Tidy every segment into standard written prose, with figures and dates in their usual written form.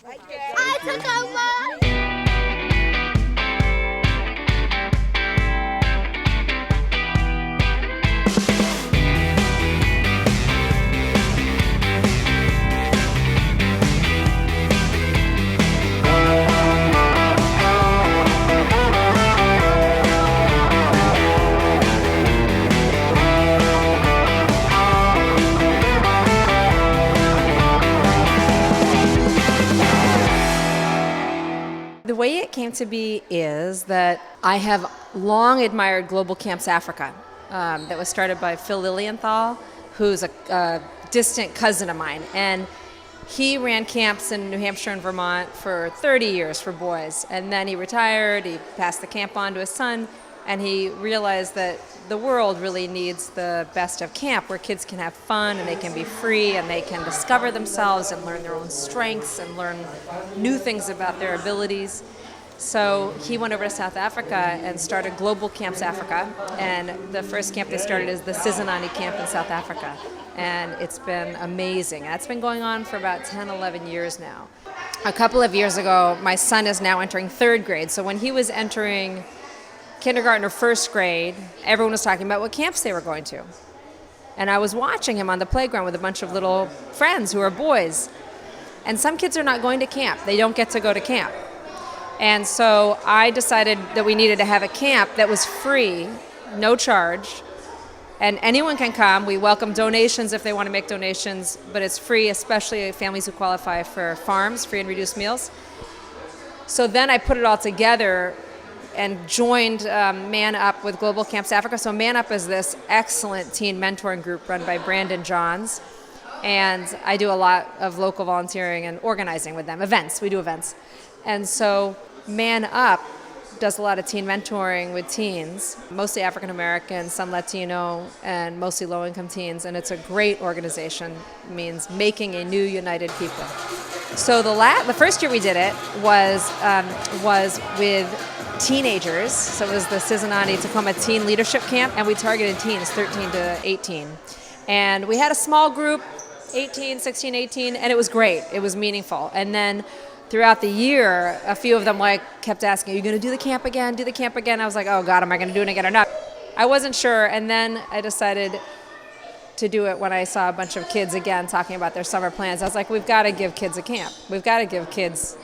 Hi, Takoma! The way it came to be is that I have long admired Global Camps Africa, that was started by Phil Lilienthal, who's a distant cousin of mine. And he ran camps in New Hampshire and Vermont for 30 years for boys. And then he retired, he passed the camp on to his son, and he realized that the world really needs the best of camp, where kids can have fun and they can be free and they can discover themselves and learn their own strengths and learn new things about their abilities. So he went over to South Africa and started Global Camps Africa, and the first camp they started is the Sizanani camp in South Africa, and it's been amazing. That's been going on for about 10, 11 years now. A couple of years ago, my son is now entering third grade, so when he was entering kindergarten or first grade, everyone was talking about what camps they were going to. And I was watching him on the playground with a bunch of little friends who are boys. And some kids are not going to camp. They don't get to go to camp. And so I decided that we needed to have a camp that was free, no charge, and anyone can come. We welcome donations if they want to make donations, but it's free, especially families who qualify for farms, free and reduced meals. So then I put it all together and joined Man Up with Global Camps Africa. So Man Up is this excellent teen mentoring group run by Brandon Johns. And I do a lot of local volunteering and organizing with them, events. We do events. And so Man Up does a lot of teen mentoring with teens, mostly African American, some Latino, and mostly low-income teens. And it's a great organization. It means making a new united people. So the first year we did it was with teenagers. So it was the Sizanani Takoma Teen Leadership Camp, and we targeted teens 13 to 18. And we had a small group, 18, 16, 18, and it was great. It was meaningful. And then throughout the year, a few of them kept asking, are you going to do the camp again? Do the camp again? I was like, oh God, am I going to do it again or not? I wasn't sure, and then I decided to do it when I saw a bunch of kids again talking about their summer plans. I was like, we've got to give kids a camp. We've got to give kids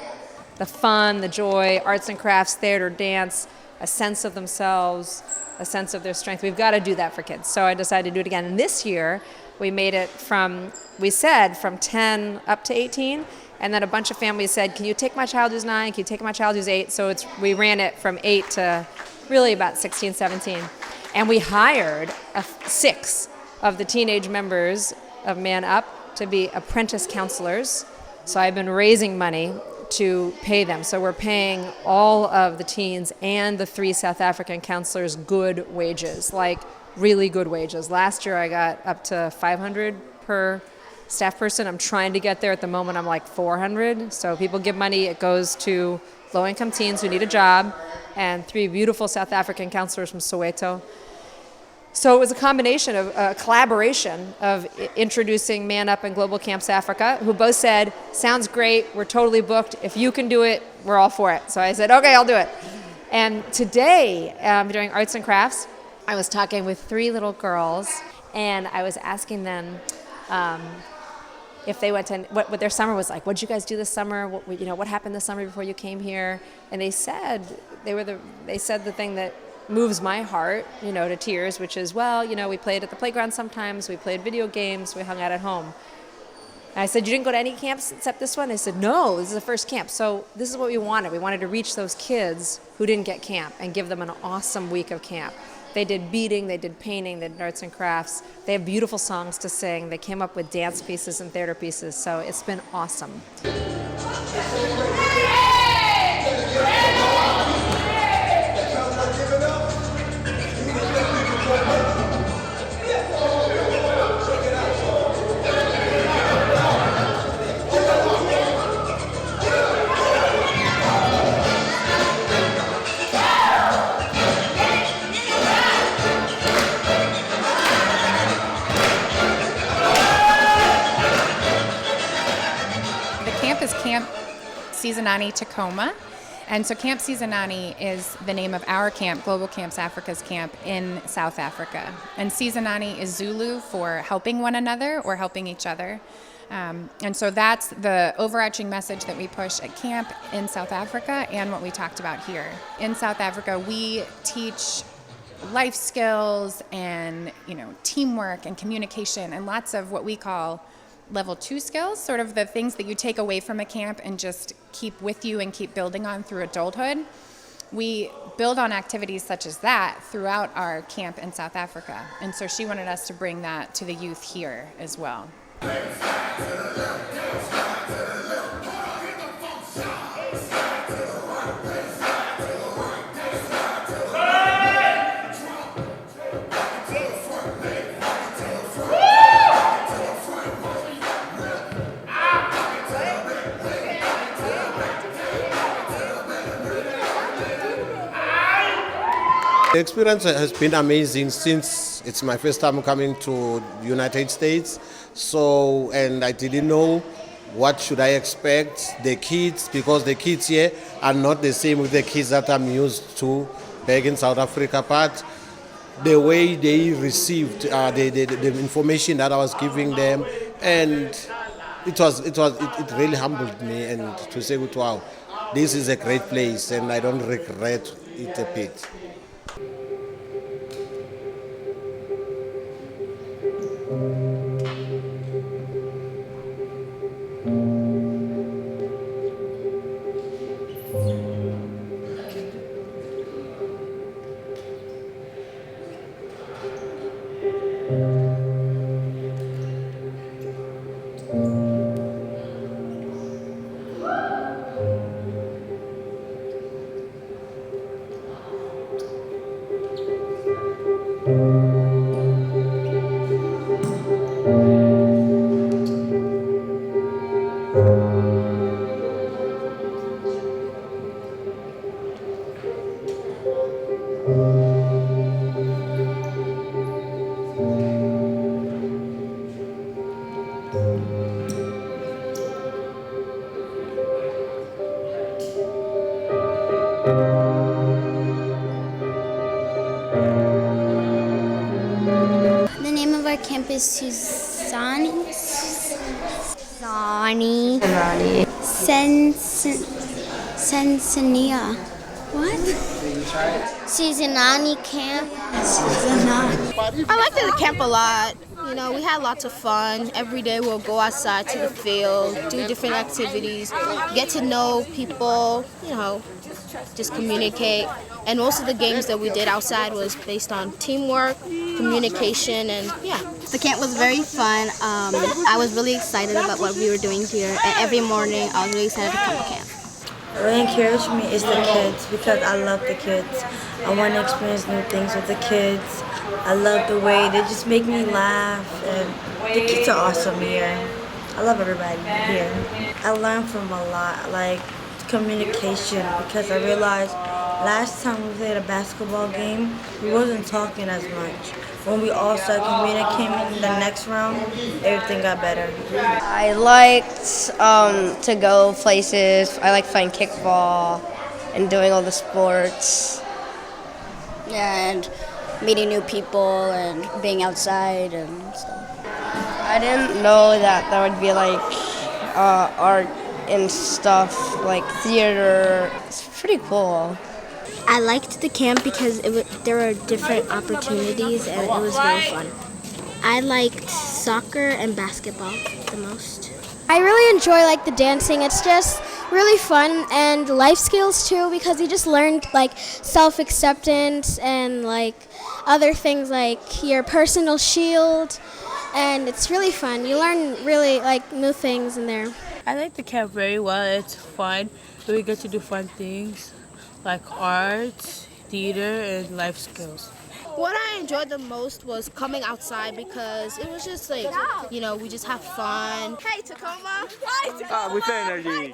the fun, the joy, arts and crafts, theater, dance, a sense of themselves, a sense of their strength. We've got to do that for kids. So I decided to do it again. And this year, we made it from 10 up to 18. And then a bunch of families said, can you take my child who's 9? Can you take my child who's 8? So we ran it from 8 to really about 16, 17. And we hired 6 of the teenage members of Man Up to be apprentice counselors. So I've been raising money to pay them. So we're paying all of the teens and the 3 South African counselors good wages, like really good wages. Last year I got up to $500 per staff person. I'm trying to get there. At the moment I'm like $400. So people give money. It goes to low-income teens who need a job, and 3 beautiful South African counselors from Soweto. So it was a combination of a collaboration of introducing Man Up and Global Camps Africa, who both said, sounds great, we're totally booked. If you can do it, we're all for it. So I said, okay, I'll do it. And today, during arts and crafts, I was talking with 3 little girls, and I was asking them if they went to, what their summer was like. What did you guys do this summer? What happened this summer before you came here? And they said, they said the thing that moves my heart, to tears, which is, we played at the playground sometimes, we played video games, we hung out at home. And I said, you didn't go to any camps except this one? They said, no, this is the first camp. So this is what we wanted. We wanted to reach those kids who didn't get camp and give them an awesome week of camp. They did beading, they did painting, they did arts and crafts. They have beautiful songs to sing. They came up with dance pieces and theater pieces. So it's been awesome. Camp is Camp Sizanani Takoma. And so Camp Sizanani is the name of our camp, Global Camps Africa's camp in South Africa. And Sizanani is Zulu for helping one another or helping each other. And so that's the overarching message that we push at camp in South Africa and what we talked about here. In South Africa, we teach life skills and, teamwork and communication and lots of what we call level 2 skills, sort of the things that you take away from a camp and just keep with you and keep building on through adulthood. We build on activities such as that throughout our camp in South Africa. And so she wanted us to bring that to the youth here as well. The experience has been amazing since it's my first time coming to the United States. And I didn't know what should I expect. The kids, because the kids here are not the same with the kids that I'm used to back in South Africa. But the way they received the information that I was giving them, and it really humbled me, and to say, wow, this is a great place, and I don't regret it a bit. The name of our camp is Sizanani Sensania. What? Sizanani Camp. I liked the camp a lot. We had lots of fun. Every day we'll go outside to the field, do different activities, get to know people, just communicate. And most of the games that we did outside was based on teamwork, communication, and yeah. The camp was very fun. I was really excited about what we were doing here. And every morning I was really excited to come to camp. What encouraged me is the kids, because I love the kids. I want to experience new things with the kids. I love the way they just make me laugh, and the kids are awesome here. I love everybody here. I learned from a lot, like communication, because I realized last time we played a basketball game, we wasn't talking as much. When we all started communicating in the next round, everything got better. I liked to go places. I like playing kickball and doing all the sports. And meeting new people and being outside and stuff. I didn't know that there would be like art and stuff, like theater. It's pretty cool. I liked the camp because there were different opportunities and it was very fun. I liked soccer and basketball the most. I really enjoy the dancing. It's just really fun, and life skills too, because you just learned self-acceptance and other things like your personal shield, and it's really fun. You learn really new things in there. I like the camp very well. It's fun. We get to do fun things like art, theater, and life skills. What I enjoyed the most was coming outside, because it was just we just have fun. Hey, Takoma! Hi, Takoma! With energy.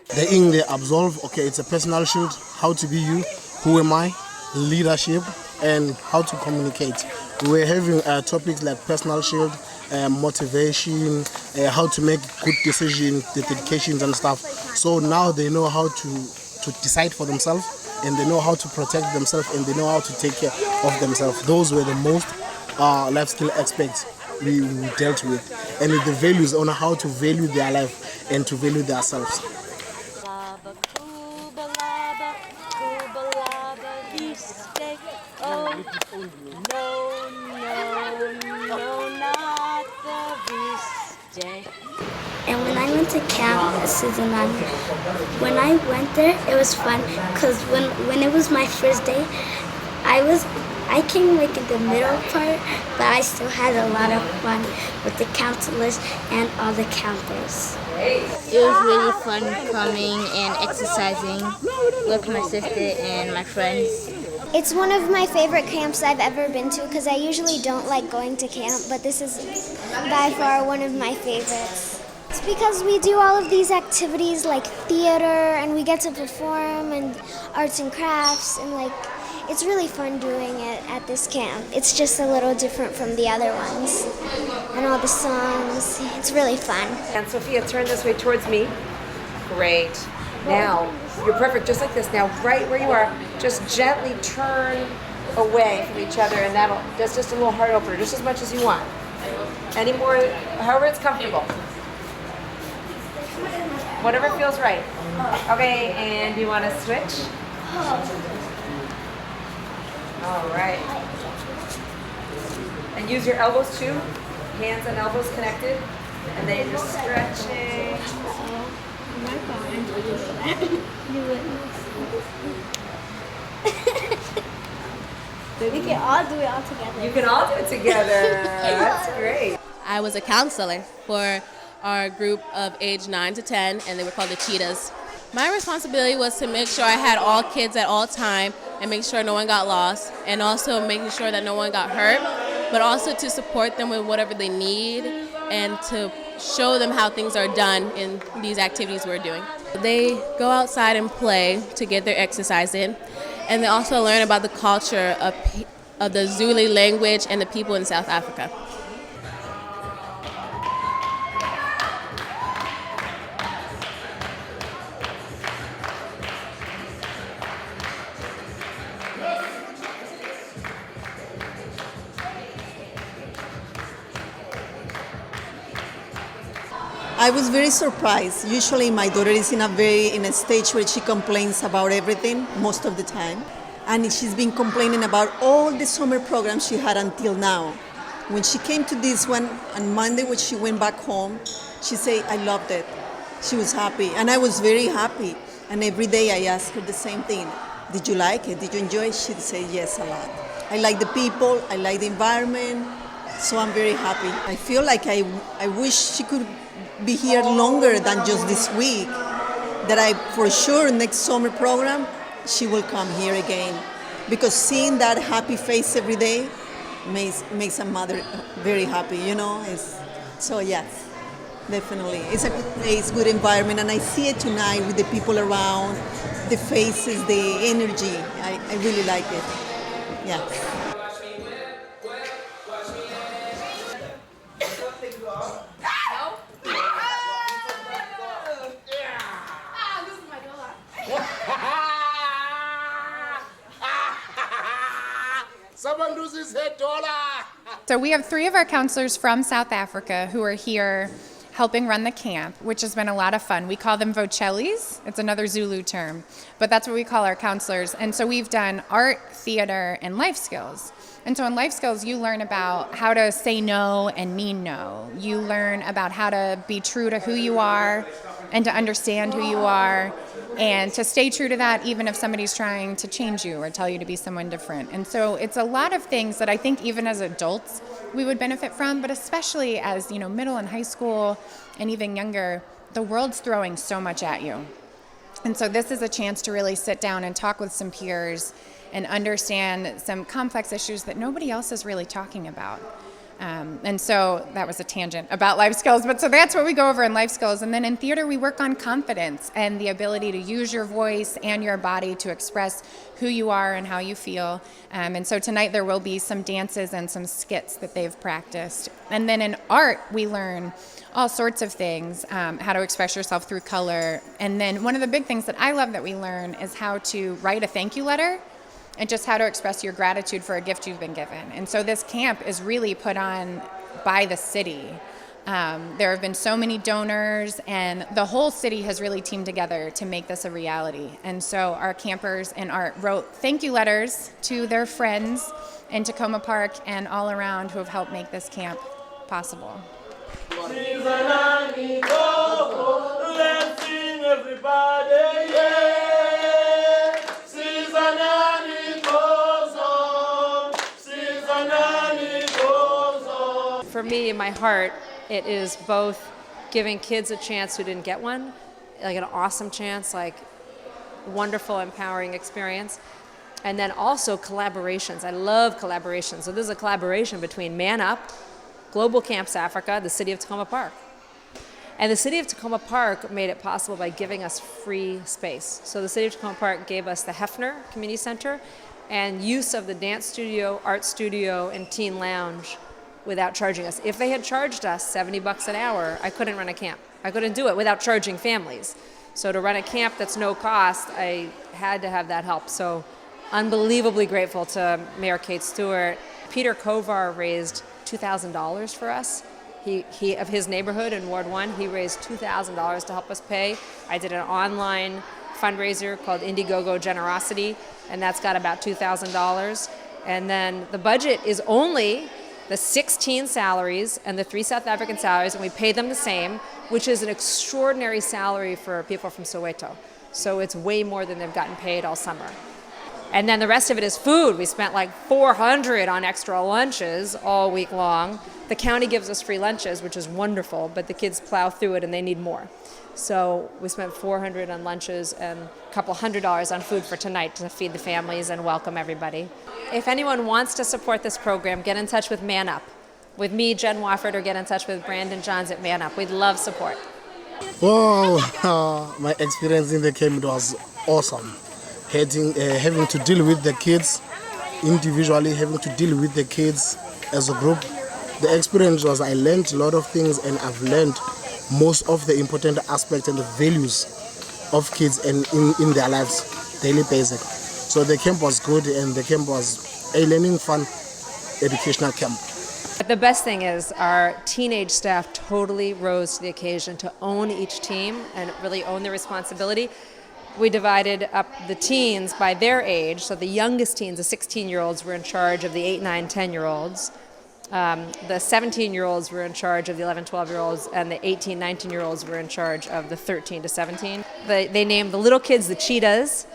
The ing, the absolve, okay, it's a personal shield, how to be you, who am I, leadership, and how to communicate. We're having topics like personal shield, motivation, how to make good decisions, the dedications and stuff. So now they know how to decide for themselves, and they know how to protect themselves, and they know how to take care of themselves. Those were the most life skill aspects we dealt with, and the values on how to value their life and to value themselves. And when I went to camp at Sizanani, when I went there, it was fun because when it was my first day, I came like in the middle part, but I still had a lot of fun with the counselors and all the campers. It was really fun coming and exercising with my sister and my friends. It's one of my favorite camps I've ever been to because I usually don't like going to camp, but this is by far one of my favorites. It's because we do all of these activities like theater, and we get to perform, and arts and crafts, and like it's really fun doing it at this camp. It's just a little different from the other ones. And all the songs, it's really fun. And Sophia, turn this way towards me. Great. Now, you're perfect, just like this. Now, right where you are, just gently turn away from each other, and that's just a little heart opener, just as much as you want. Any more, however it's comfortable. Whatever feels right. Okay, and do you want to switch? All right. And use your elbows too. Hands and elbows connected. And then you're just stretching. We can all do it all together. You can all do it together. That's great. I was a counselor for our group of age 9 to 10, and they were called the Cheetahs. My responsibility was to make sure I had all kids at all time and make sure no one got lost, and also making sure that no one got hurt, but also to support them with whatever they need and to show them how things are done in these activities we're doing. They go outside and play to get their exercise in, and they also learn about the culture of the Zulu language and the people in South Africa. I was very surprised. Usually my daughter is in a stage where she complains about everything most of the time. And she's been complaining about all the summer programs she had until now. When she came to this one on Monday, when she went back home, she said, I loved it. She was happy. And I was very happy. And every day I asked her the same thing. Did you like it? Did you enjoy it? She'd say yes a lot. I like the people. I like the environment. So I'm very happy. I feel like I wish she could be here longer than just this week. That I, for sure, next summer program, she will come here again. Because seeing that happy face every day makes a mother very happy, you know? So yes, definitely. It's a good place, good environment, and I see it tonight with the people around, the faces, the energy. I really like it. Yeah. Someone loses $1. So we have 3 of our counselors from South Africa who are here helping run the camp, which has been a lot of fun. We call them Vochelis. It's another Zulu term, but that's what we call our counselors. And so we've done art, theater, and life skills. And so in life skills, you learn about how to say no and mean no. You learn about how to be true to who you are and to understand who you are and to stay true to that even if somebody's trying to change you or tell you to be someone different. And so it's a lot of things that I think even as adults we would benefit from, but especially as, middle and high school and even younger, the world's throwing so much at you. And so this is a chance to really sit down and talk with some peers and understand some complex issues that nobody else is really talking about. And so that was a tangent about life skills, but so that's what we go over in life skills. And then in theater, we work on confidence and the ability to use your voice and your body to express who you are and how you feel. And so tonight there will be some dances and some skits that they've practiced. And then in art, we learn all sorts of things, how to express yourself through color. And then one of the big things that I love that we learn is how to write a thank you letter and just how to express your gratitude for a gift you've been given. And so this camp is really put on by the city. There have been so many donors, and the whole city has really teamed together to make this a reality. And so our campers and art wrote thank you letters to their friends in Takoma Park and all around who have helped make this camp possible. Sizanani Takoma, let's sing everybody, yeah. Sizanani goes on, Sizanani goes on. For me, in my heart, it is both giving kids a chance who didn't get one, like an awesome chance, like wonderful, empowering experience, and then also collaborations. I love collaborations. So this is a collaboration between Man Up, Global Camps Africa, the city of Takoma Park. And the city of Takoma Park made it possible by giving us free space. So the city of Takoma Park gave us the Hefner Community Center and use of the dance studio, art studio, and teen lounge without charging us. If they had charged us $70 an hour, I couldn't run a camp. I couldn't do it without charging families. So to run a camp that's no cost, I had to have that help. So unbelievably grateful to Mayor Kate Stewart. Peter Kovar raised $2,000 for us. He of his neighborhood in Ward 1, he raised $2,000 to help us pay. I did an online fundraiser called Indiegogo Generosity, and that's got about $2,000. And then the budget is only the 16 salaries and the 3 South African salaries, and we pay them the same, which is an extraordinary salary for people from Soweto. So it's way more than they've gotten paid all summer. And then the rest of it is food. We spent like $400 on extra lunches all week long. The county gives us free lunches, which is wonderful, but the kids plow through it and they need more. So we spent $400 on lunches and a couple $100 on food for tonight to feed the families and welcome everybody. If anyone wants to support this program, get in touch with Man Up, with me, Jen Wofford, or get in touch with Brandon Johns at Man Up. We'd love support. Well, my experience in the camp was awesome. Having to deal with the kids individually, having to deal with the kids as a group. The experience was I learned a lot of things, and I've learned most of the important aspects and the values of kids and in their lives, daily basis. So the camp was good, and the camp was a learning, fun, educational camp. The best thing is our teenage staff totally rose to the occasion to own each team and really own their responsibility. We divided up the teens by their age. So the youngest teens, the 16-year-olds, were in charge of the 8, 9, 10-year-olds. The 17-year-olds were in charge of the 11, 12-year-olds, and the 18, 19-year-olds were in charge of the 13 to 17. They named the little kids the cheetahs.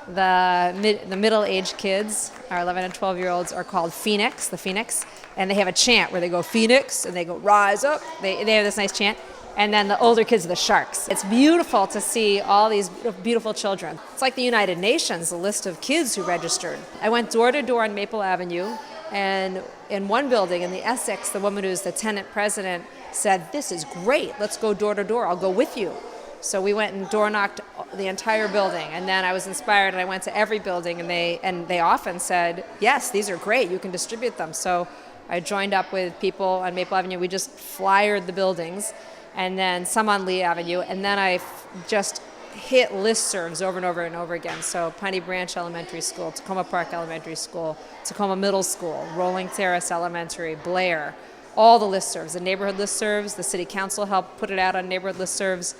The middle-aged kids, our 11 and 12-year-olds, are called Phoenix, the Phoenix. And they have a chant where they go Phoenix, and they go rise up. They have this nice chant. And then the older kids are the sharks. It's beautiful to see all these beautiful children. It's like the United Nations, the list of kids who registered. I went door to door on Maple Avenue, and in one building, in the Essex, the woman who's the tenant president said, "This is great, let's go door to door, I'll go with you." So we went and door knocked the entire building, and then I was inspired and I went to every building, and they often said, "Yes, these are great, you can distribute them." So I joined up with people on Maple Avenue. We just flyered the buildings, and then some on Lee Avenue, and then I just hit listservs over and over and over again. So Piney Branch Elementary School, Takoma Park Elementary School, Takoma Middle School, Rolling Terrace Elementary, Blair, all the listservs, the neighborhood listservs. The city council helped put it out on neighborhood listservs.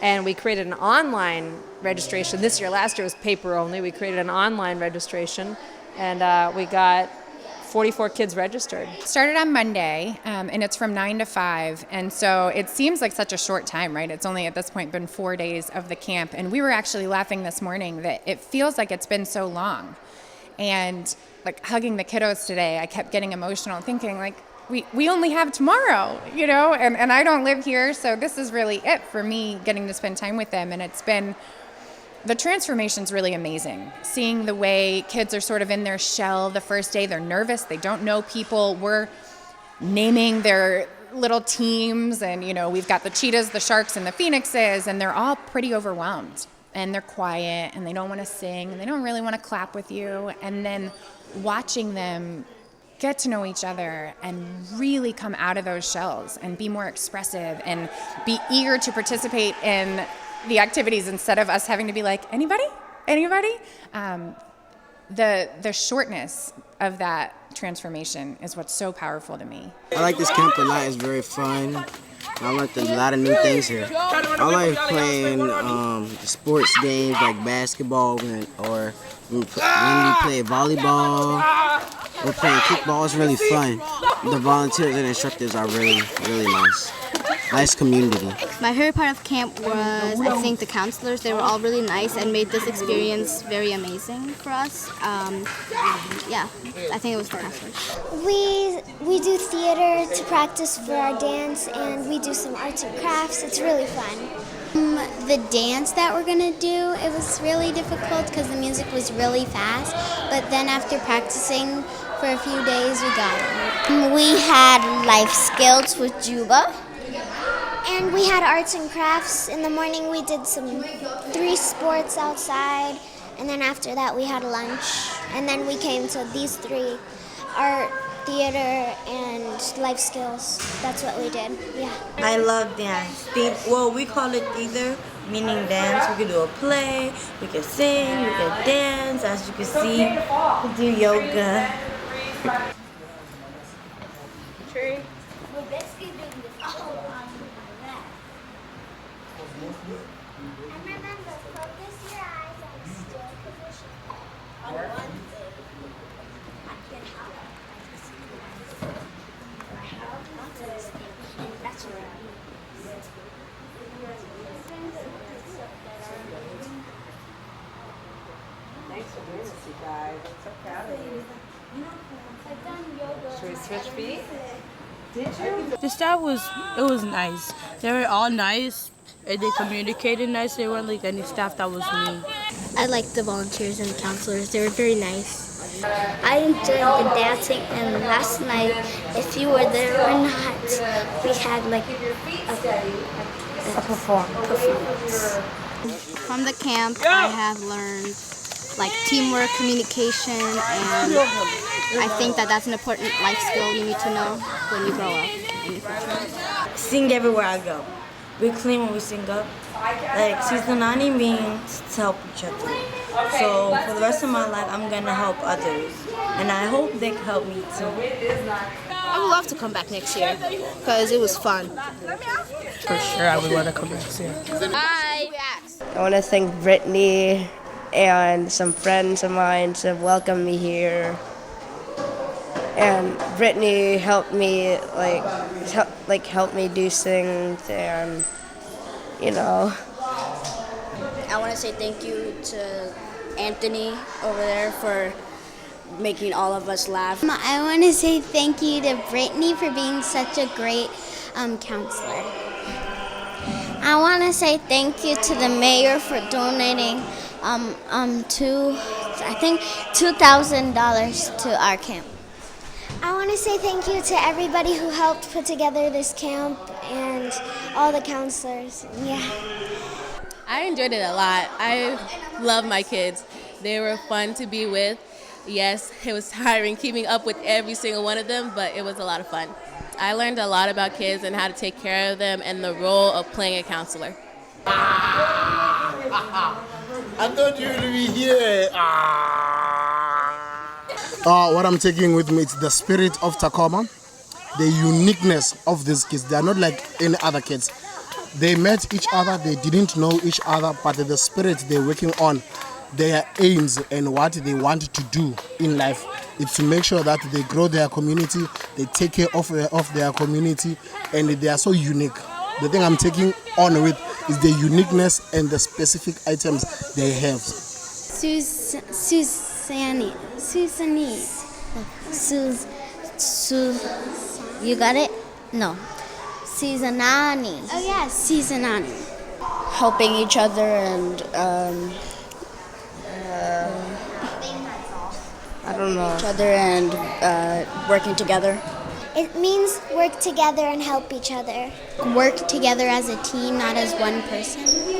And we created an online registration this year. Last year was paper only. We created an online registration, and we got 44 kids registered. Started on Monday, and it's from 9 to 5, and so it seems like such a short time, right? It's only at this point been 4 days of the camp, and we were actually laughing this morning that it feels like it's been so long. And like hugging the kiddos today, I kept getting emotional, thinking like, we only have tomorrow, you know, and I don't live here, so this is really it for me, getting to spend time with them. And it's been, the transformation's really amazing. Seeing the way kids are sort of in their shell the first day, they're nervous, they don't know people. We're naming their little teams, and we've got the cheetahs, the sharks, and the phoenixes, and they're all pretty overwhelmed, and they're quiet, and they don't want to sing, and they don't really want to clap with you. And then watching them get to know each other and really come out of those shells and be more expressive and be eager to participate in the activities instead of us having to be like, anybody? The shortness of that transformation is what's so powerful to me. I like this camp a lot. It's very fun. I learned a lot of new things here. I like playing sports games like basketball or when we play volleyball. We're playing kickball. It's really fun. The volunteers and instructors are really, really nice. Nice community. My favorite part of camp was, I think, the counselors. They were all really nice and made this experience very amazing for us. Yeah, I think it was the counselors. We do theater to practice for our dance, and we do some arts and crafts. It's really fun. The dance that we're gonna do, it was really difficult because the music was really fast, but then after practicing for a few days, we got it. We had life skills with Juba. And we had arts and crafts. In the morning we did 3 sports outside, and then after that we had lunch, and then we came to these 3, art, theater, and life skills. That's what we did, yeah. I love dance. Well, we call it theater, meaning dance. We could do a play, we could sing, we could dance. As you can see, we do yoga. Tree. We're basically doing this all on and remember, focus your eyes on still position. On one thing. I can help. That's right. Thanks for doing this, you guys. I'm so proud of you. Should we switch feet? Did you? The staff was nice. They were all nice, and they communicated nice. There weren't like any staff that was mean. I liked the volunteers and the counselors. They were very nice. I enjoyed the dancing, and last night, if you were there or not, we had like a performance. From the camp, I have learned like teamwork, communication, and I think that that's an important life skill you need to know when you grow up in the future. Sing everywhere I go. We clean when we sing up. Like, Sizanani means to help each other. So for the rest of my life, I'm gonna help others, and I hope they can help me too. I would love to come back next year because it was fun. For sure, I would want to come next year. Bye. I want to thank Brittany and some friends of mine to welcome me here. And Brittany helped me help me do things, and I want to say thank you to Anthony over there for making all of us laugh. I want to say thank you to Brittany for being such a great counselor. I want to say thank you to the mayor for donating $2,000 to our camp. I want to say thank you to everybody who helped put together this camp and all the counselors. Yeah. I enjoyed it a lot. I love my kids. They were fun to be with. Yes, it was tiring keeping up with every single one of them, but it was a lot of fun. I learned a lot about kids and how to take care of them and the role of playing a counselor. I thought you would be here. What I'm taking with me is the spirit of Takoma, the uniqueness of these kids. They are not like any other kids. They met each other, they didn't know each other, but the spirit they're working on, their aims and what they want to do in life is to make sure that they grow their community, they take care of their community, and they are so unique. The thing I'm taking on with is the uniqueness and the specific items they have. You got it? No. Sizanani. Oh yes, Sizanani. Helping each other and I don't know. each other and working together. It means work together and help each other. Work together as a team, not as one person.